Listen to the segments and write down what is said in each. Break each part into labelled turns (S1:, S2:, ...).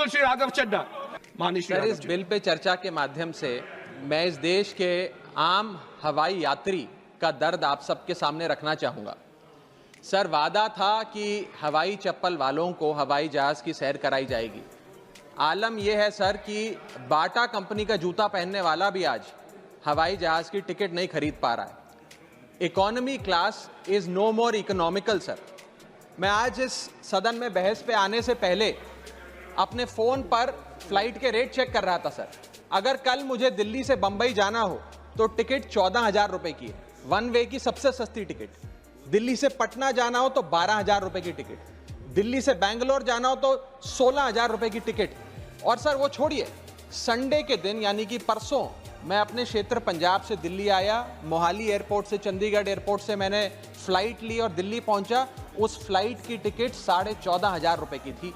S1: श्री राघव चड्ढा। माननीय श्री
S2: सर,
S1: राघव
S2: इस bill pay चर्चा के माध्यम से मैं इस देश के आम हवाई यात्री का दर्द आप सबके सामने रखना चाहूंगा। सर, वादा था कि हवाई चप्पल वालों को हवाई जहाज की सैर कराई जाएगी। आलम यह है सर कि बाटा कंपनी का जूता पहनने वाला भी आज हवाई जहाज की टिकट नहीं खरीद पा रहा है। Economy class is no more economical sir. मैं आज इस सदन में बहस पे आने से पहले अपने फोन पर फ्लाइट के रेट चेक कर रहा था सर। अगर कल मुझे दिल्ली से बंबई जाना हो तो टिकट 14,000 रुपए की है, वन वे की सबसे सस्ती टिकट। दिल्ली से पटना जाना हो तो 12,000 रुपए की टिकट, दिल्ली से बैंगलोर जाना हो तो 16,000 रुपए की टिकट। और सर वो छोड़िए, संडे के दिन यानी कि परसों मैं अपने क्षेत्र पंजाब से दिल्ली आया, मोहाली एयरपोर्ट से चंडीगढ़ एयरपोर्ट से मैंने फ्लाइट ली और दिल्ली पहुंचा। उस फ्लाइट की टिकट 14,500 रुपए की थी।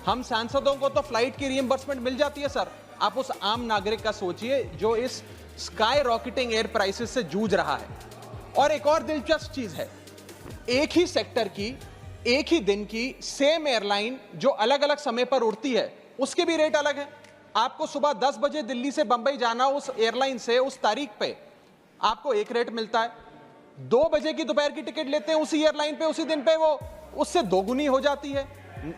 S2: हम सांसदों को तो फ्लाइट की रिइंबर्समेंट मिल जाती है सर, आप उस आम नागरिक का सोचिए जो इस स्काई रॉकेटिंग एयर प्राइसेस से जूझ रहा है। और एक और दिलचस्प चीज है, एक ही सेक्टर की एक ही दिन की सेम एयरलाइन जो अलग अलग समय पर उड़ती है उसके भी रेट अलग है। आपको सुबह 10 बजे दिल्ली से बंबई जाना, उस एयरलाइन से उस तारीख पे आपको एक रेट मिलता है। 2 बजे की दोपहर की टिकट लेते हैं उसी एयरलाइन पे, उसी दिन पे वो उससे दोगुनी हो जाती है।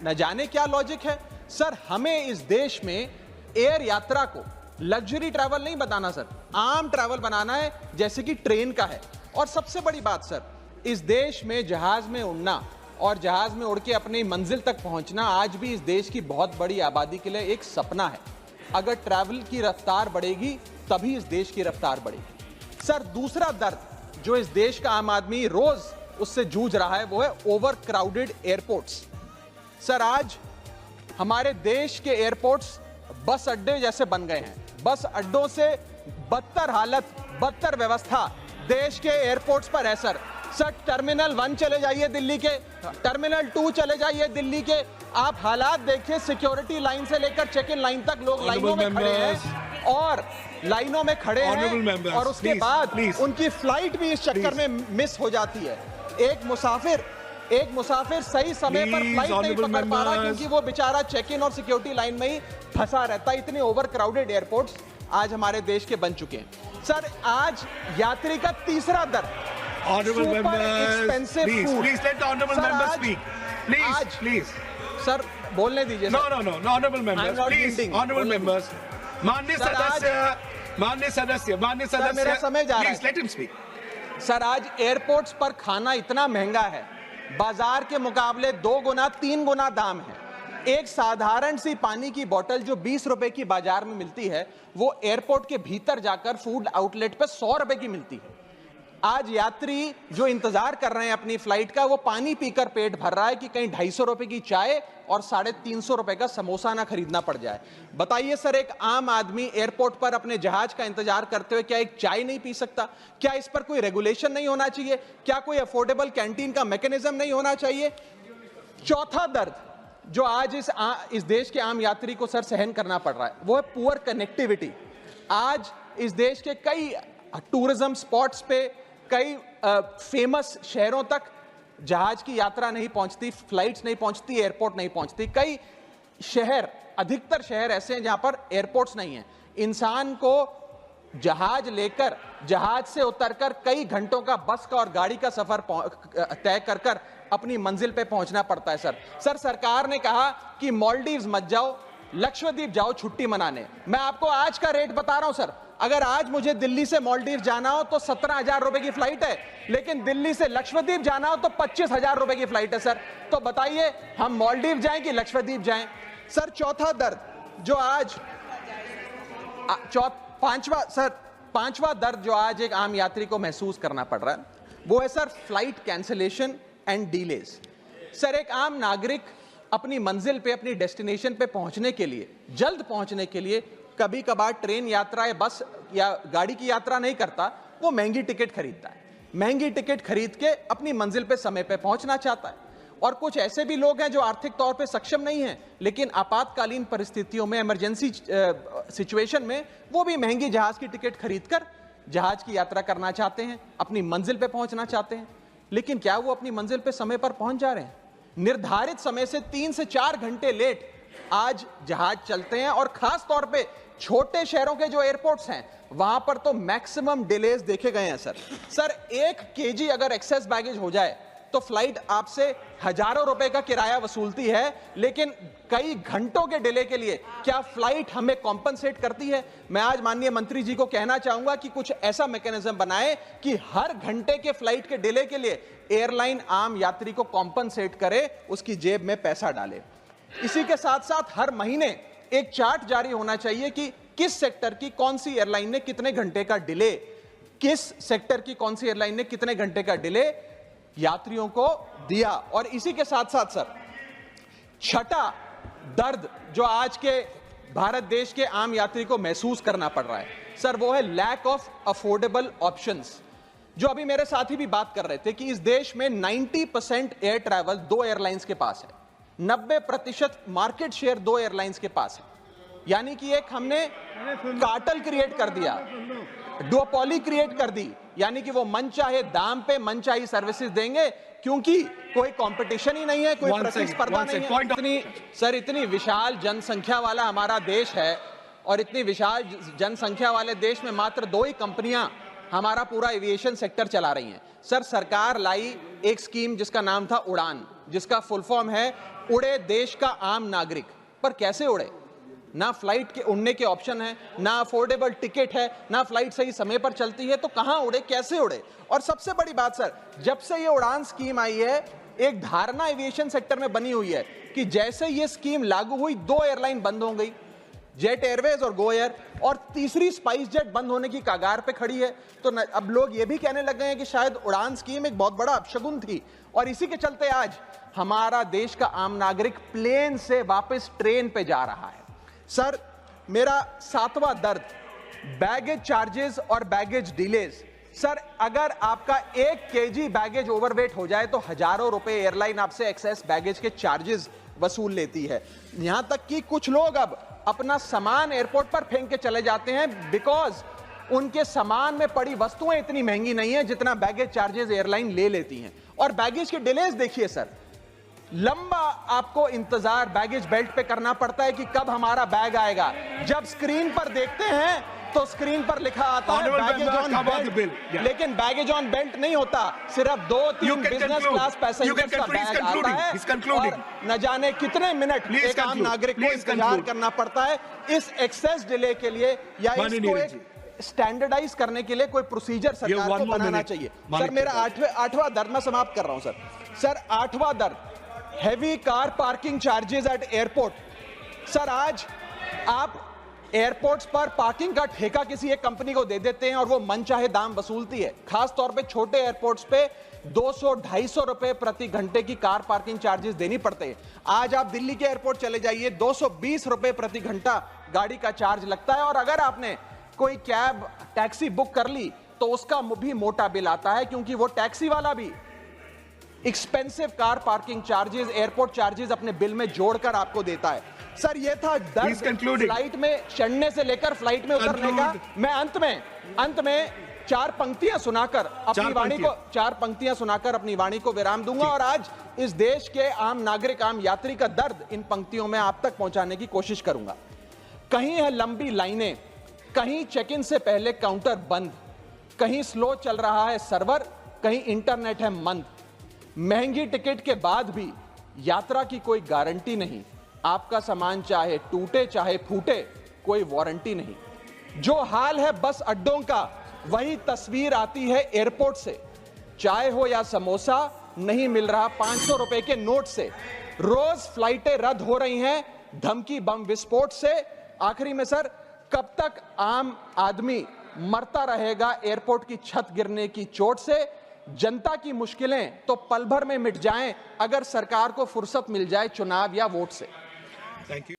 S2: न जाने क्या लॉजिक है सर। हमें इस देश में एयर यात्रा को लग्जरी ट्रैवल नहीं बताना सर, आम ट्रैवल बनाना है जैसे कि ट्रेन का है। और सबसे बड़ी बात सर, इस देश में जहाज में उड़ना और जहाज में उड़ के अपनी मंजिल तक पहुंचना आज भी इस देश की बहुत बड़ी आबादी के लिए एक सपना है। अगर ट्रैवल की रफ्तार बढ़ेगी तभी इस देश की रफ्तार बढ़ेगी। सर, दूसरा दर्द जो इस देश का आम आदमी रोज उससे जूझ रहा है वो है ओवर क्राउडेड एयरपोर्ट्स। सर, आज हमारे देश के एयरपोर्ट्स बस अड्डे जैसे बन गए हैं। बस अड्डों से बदतर हालत, बदतर व्यवस्था देश के एयरपोर्ट्स पर है सर। सर, टर्मिनल 1 चले जाइए दिल्ली के, टर्मिनल 2 चले जाइए दिल्ली के, आप हालात देखिए। सिक्योरिटी लाइन से लेकर चेक इन लाइन तक लोग लाइनों में खड़े हैं और लाइनों में खड़े हैं और उसके बाद उनकी फ्लाइट भी इस चक्कर में मिस हो जाती है। एक मुसाफिर सही समय पर फ्लाइट नहीं पकड़ पा रहा क्योंकि वो बेचारा चेक इन और सिक्योरिटी लाइन में ही फंसा रहता है। इतने ओवर क्राउडेड एयरपोर्ट्स आज हमारे देश के बन चुके हैं। सर, आज यात्री का तीसरा दर्द,
S1: Honorable members, please let the honorable members speak. Please.
S2: Sir, बोलने दीजिए।
S1: No, honorable members, please, honorable members. माननीय सदस्य,
S2: मेरा समय जा रहा है।
S1: Please let him speak.
S2: Sir, आज एयरपोर्ट्स पर खाना इतना महंगा है, बाजार के मुकाबले 2 गुना 3 गुना दाम है। एक साधारण सी पानी की बोतल जो 20 रुपए की बाजार में मिलती है वो एयरपोर्ट के भीतर जाकर फूड आउटलेट पे 100 रुपए की मिलती है। आज यात्री जो इंतजार कर रहे हैं अपनी फ्लाइट का, वो पानी पीकर पेट भर रहा है कि कहीं 250 रुपए की चाय और 350 रुपए का समोसा ना खरीदना पड़ जाए। बताइए सर, एक आम आदमी एयरपोर्ट पर अपने जहाज का इंतजार करते हुए क्या एक चाय नहीं पी सकता? क्या इस पर कोई रेगुलेशन नहीं होना चाहिए? क्या कोई अफोर्डेबल कैंटीन का मैकेनिज्म नहीं होना चाहिए? चौथा दर्द जो आज इस देश के आम यात्री को सर सहन करना पड़ रहा है वो है पुअर कनेक्टिविटी। आज इस देश के कई टूरिज्म स्पॉट्स पे, कई फेमस शहरों तक जहाज की यात्रा नहीं पहुंचती, फ्लाइट्स नहीं पहुंचती, एयरपोर्ट नहीं पहुंचती। कई शहर, अधिकतर शहर ऐसे हैं जहां पर एयरपोर्ट्स नहीं हैं। इंसान को जहाज लेकर, जहाज से उतरकर कई घंटों का बस का और गाड़ी का सफर तय कर अपनी मंजिल पे पहुंचना पड़ता है सर, सरकार ने कहा कि मालदीव्स मत जाओ, लक्षद्वीप जाओ छुट्टी मनाने। मैं आपको आज का रेट बता रहा हूं सर, अगर आज मुझे दिल्ली से मालदीव जाना हो तो 17,000 रुपए की फ्लाइट है, लेकिन दिल्ली से लक्षद्वीप जाना हो तो 25,000 रुपए की फ्लाइट है सर। तो बताइए हम मालदीव जाएं कि लक्षद्वीप जाएं? सर, चौथा दर्द जो आज पांचवा दर्द जो आज एक आम यात्री को महसूस करना पड़ रहा है वो है sir flight cancellation and delays. Sir, एक आम नागरिक अपनी मंजिल पे, अपनी डेस्टिनेशन पे पहुंचने के लिए, जल्द पहुंचने के लिए कभी कभार ट्रेन यात्रा या बस या गाड़ी की यात्रा नहीं करता, वो महंगी टिकट खरीदता है। महंगी टिकट खरीद के अपनी मंजिल पे समय पे पहुंचना चाहता है। और कुछ ऐसे भी लोग हैं जो आर्थिक तौर पे सक्षम नहीं हैं, लेकिन आपातकालीन परिस्थितियों में, इमरजेंसी सिचुएशन में वो भी महंगी जहाज की टिकट खरीदकर जहाज की यात्रा करना चाहते हैं, अपनी मंजिल पे पहुंचना चाहते हैं। लेकिन क्या वो अपनी मंजिल पे समय पर पहुंच जा रहे हैं? निर्धारित समय से 3 से 4 घंटे लेट आज जहाज चलते हैं, और खास तौर पे छोटे शहरों के जो एयरपोर्ट्स हैं वहां पर तो मैक्सिमम डिलेज देखे गए हैं सर 1 केजी अगर एक्सेस बैगेज हो जाए तो फ्लाइट आपसे हजारों रुपए का किराया वसूलती है, लेकिन कई घंटों के डिले के लिए क्या फ्लाइट हमें कॉम्पनसेट करती है? मैं आज माननीय मंत्री जी को कहना चाहूंगा कि कुछ ऐसा मैकेनिज्म बनाए कि हर घंटे के फ्लाइट के डिले के लिए एयरलाइन आम यात्री को कॉम्पनसेट करे, उसकी जेब में पैसा डाले। इसी के साथ साथ हर महीने एक चार्ट जारी होना चाहिए कि किस सेक्टर की कौन सी एयरलाइन ने कितने घंटे का डिले, किस सेक्टर की कौन सी एयरलाइन ने कितने घंटे का डिले यात्रियों को दिया। और इसी के साथ साथ सर छठा दर्द जो आज के भारत देश के आम यात्री को महसूस करना पड़ रहा है सर, वो है लैक ऑफ अफोर्डेबल ऑप्शंस। जो अभी मेरे साथी भी बात कर रहे थे कि इस देश में 90% एयर ट्रैवल 2 एयरलाइंस के पास है, 90% मार्केट शेयर 2 एयरलाइंस के पास है। यानी कि एक हमने कार्टेल क्रिएट कर दिया, डुओपोली क्रिएट कर दी, यानी कि वो मनचाहे दाम पे मनचाही सर्विसेज देंगे क्योंकि कोई कंपटीशन ही नहीं है, कोई प्रतिस्पर्धा नहीं है। इतनी विशाल जनसंख्या वाला हमारा देश है और इतनी विशाल जनसंख्या वाले देश में मात्र 2 ही कंपनियां हमारा पूरा एविएशन सेक्टर चला रही हैं। सर सरकार लाई एक स्कीम जिसका नाम था उड़ान, जिसका फुल फॉर्म है उड़े देश का आम नागरिक। पर कैसे उड़े? ना फ्लाइट के उड़ने के ऑप्शन है, ना अफोर्डेबल टिकट है, ना फ्लाइट सही समय पर चलती है, तो कहां उड़े, कैसे उड़े? और सबसे बड़ी बात सर, जब से ये उड़ान स्कीम आई है एक धारणा एविएशन सेक्टर में बनी हुई है कि जैसे ये स्कीम लागू हुई 2 एयरलाइन बंद हो गई, जेट एयरवेज और गो एयर, और तीसरी स्पाइस जेट बंद होने की कगार पे खड़ी है। तो अब लोग ये भी कहने लग गए हैं कि शायद उड़ान स्कीम एक बहुत बड़ा अपशगुन थी, और इसी के चलते आज हमारा देश का आम नागरिक प्लेन से वापस ट्रेन पे जा रहा है। सर मेरा 7वां दर्द बैगेज चार्जेस और बैगेज डिलेज। सर अगर आपका 1 केजी बैगेज ओवरवेट हो जाए तो हजारों रुपए एयरलाइन आपसे एक्सेस बैगेज के चार्जेस वसूल लेती है। यहां तक कि कुछ लोग अब अपना सामान एयरपोर्ट पर फेंक के चले जाते हैं बिकॉज उनके सामान में पड़ी वस्तुएं इतनी महंगी नहीं है जितना बैगेज चार्जेस एयरलाइन ले लेती हैं। और बैगेज के डिलेज देखिए सर, लंबा आपको इंतजार बैगेज बेल्ट पे करना पड़ता है कि कब हमारा बैग आएगा। जब स्क्रीन पर देखते हैं तो स्क्रीन पर लिखा आता है बैगेज ऑन बेल्ट, लेकिन बैगेज ऑन बेल्ट नहीं होता, सिर्फ 2-3 बिजनेस क्लास पैसेंजर्स का बैग आता है और न जाने कितने मिनट एक आम नागरिक को इंतजार करना पड़ता है इस एक्सेस डिले के लिए, या इसको एक स्टैंडर्डाइज करने के लिए कोई प्रोसीजर सरकार को बनाना चाहिए। सर मेरा आठवां दर्द मैं समाप्त कर रहा हूं सर 8वां दर्द heavy car parking charges eight airport. Sir आज आप एयरपोर्ट्स पर पार्किंग का ठेका किसी एक कंपनी को दे देते हैं और वो मनचाहे दाम वसूलती है। खास तौर पे छोटे एयरपोर्ट्स पे 200-250 रुपए प्रति घंटे की कार पार्किंग चार्जेस देनी पड़ते हैं। आज आप दिल्ली के एयरपोर्ट चले जाइए, 220 रुपए प्रति घंटा गाड़ी का चार्ज लगता है, और अगर आपने कोई कैब टैक्सी बुक कर ली तो उसका भी मोटा बिल आता है, क्योंकि वो टैक्सी वाला भी expensive car parking charges, airport charges अपने बिल में जोड़कर आपको देता है। सर ये था दर्द फ्लाइट में चढ़ने से लेकर फ्लाइट में उतरने का। मैं अंत में 4 पंक्तियां सुनाकर अपनी वाणी को विराम दूंगा, और आज इस देश के आम नागरिक, आम यात्री का दर्द इन पंक्तियों में आप तक पहुंचाने की कोशिश करूंगा। कहीं है लंबी लाइनें, कहीं चेक इन से पहले काउंटर बंद, कहीं स्लो चल रहा है सर्वर, कहीं इंटरनेट है मंद। महंगी टिकट के बाद भी यात्रा की कोई गारंटी नहीं, आपका सामान चाहे टूटे चाहे फूटे कोई वारंटी नहीं। जो हाल है बस अड्डों का वही तस्वीर आती है एयरपोर्ट से। चाय हो या समोसा नहीं मिल रहा 500 रुपए के नोट से। रोज फ्लाइटें रद्द हो रही हैं धमकी बम विस्फोट से। आखिरी में सर, कब तक आम आदमी मरता रहेगा एयरपोर्ट की छत गिरने की चोट से? जनता की मुश्किलें तो पल भर में मिट जाएं अगर सरकार को फुर्सत मिल जाए चुनाव या वोट से।
S1: Thank you.